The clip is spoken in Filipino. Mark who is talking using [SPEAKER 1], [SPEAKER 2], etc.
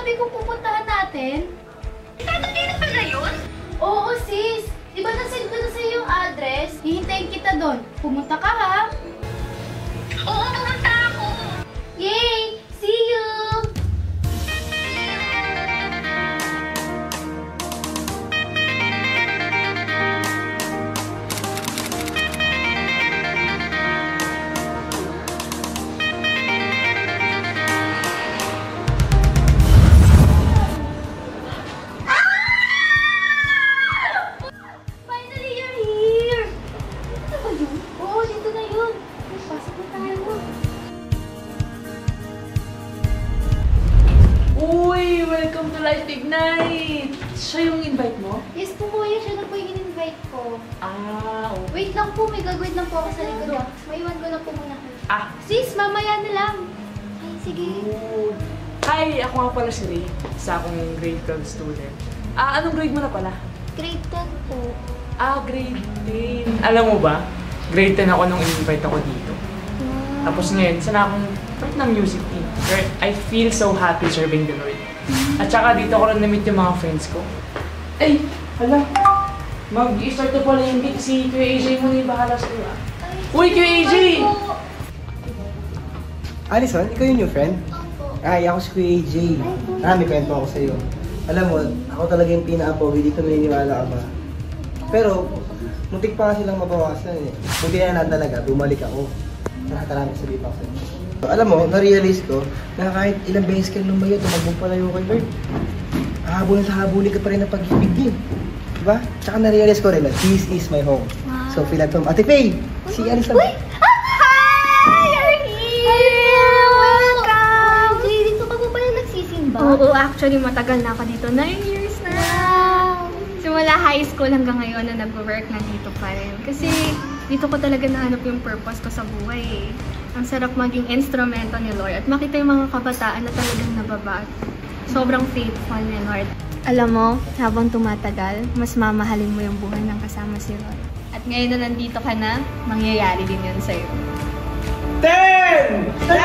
[SPEAKER 1] sabi ko pupuntahan natin?
[SPEAKER 2] Saturday na pala yun?
[SPEAKER 1] Oo, sis. Di ba nasend ko na sa'yo yung address? Hihintayin kita doon. Pumunta ka, ha?
[SPEAKER 2] Oo, pumunta ako.
[SPEAKER 1] Yay! See you! Finally, you're here! Ano ba yun? Oo, dito na yun. Pasok na tayo.
[SPEAKER 3] Uy! Welcome to Life Ignite! Siya yung invite mo?
[SPEAKER 1] Yes po, kuya. Siya na po yung in-invite ko.
[SPEAKER 3] Okay.
[SPEAKER 1] Wait lang po, may gagawin lang po ako sa likod. Maiwan ko na po muna kayo.
[SPEAKER 3] Ah!
[SPEAKER 1] Sis, mamaya na lang. Ay, sige.
[SPEAKER 3] Good. Hi! Ako nga pala si Ray. Isa akong grade 12 student. Anong grade mo na pala?
[SPEAKER 1] Grade 10 po.
[SPEAKER 3] Grade 10. Alam mo ba? Grade 10 ako nung in-invite ako dito. Tapos ngayon, sana akong part ng music team. I feel so happy serving the Lord. At saka dito ko rin na-meet yung mga friends ko. Ay! Hala! Mag-i-start na pala yung gig. Si Kuya AJ mo na yung bahala sa iyo. Uy, Kuya AJ!
[SPEAKER 4] Alison, ikaw yung new friend? Ay, ako si Kuya AJ. May kwento ako sa'yo. Alam mo, ako talaga yung pinaka-pogi dito, naniniwala ka ba? Pero, muntik pa nga silang mabawasan eh. Buti na talaga, bumalik ako. Nakatarami sa lipa ko sa'yo. Alam mo, na-realize ko na kahit ilang beses ka lumayo, tumagbong pala yung kay Lord. Habulin ka pa rin ng pag-ibig din. Diba? Tsaka na-realize ko rin na this is my home. Wow. So, feel at home. Ate Faye! Si Alison.
[SPEAKER 1] Uy! Hi! You're here! Welcome! Jay, dito ka po pala nagsisimba?
[SPEAKER 5] Oo, actually matagal na ako dito. 9 years na.
[SPEAKER 1] Wow!
[SPEAKER 5] Simula high school hanggang ngayon na nag-work na dito pa rin. Kasi dito ko talaga nahanap yung purpose ko sa buhay eh. Ang sarap maging instrumento ni Lord at makita yung mga kabataan na talagang nababago. Sobrang faithful ni Lord. Alam mo, habang tumatagal, mas mamahalin mo yung buhay ng kasama si Lord. At ngayon na nandito ka na, mangyayari din yun sa'yo.
[SPEAKER 4] 10! 9!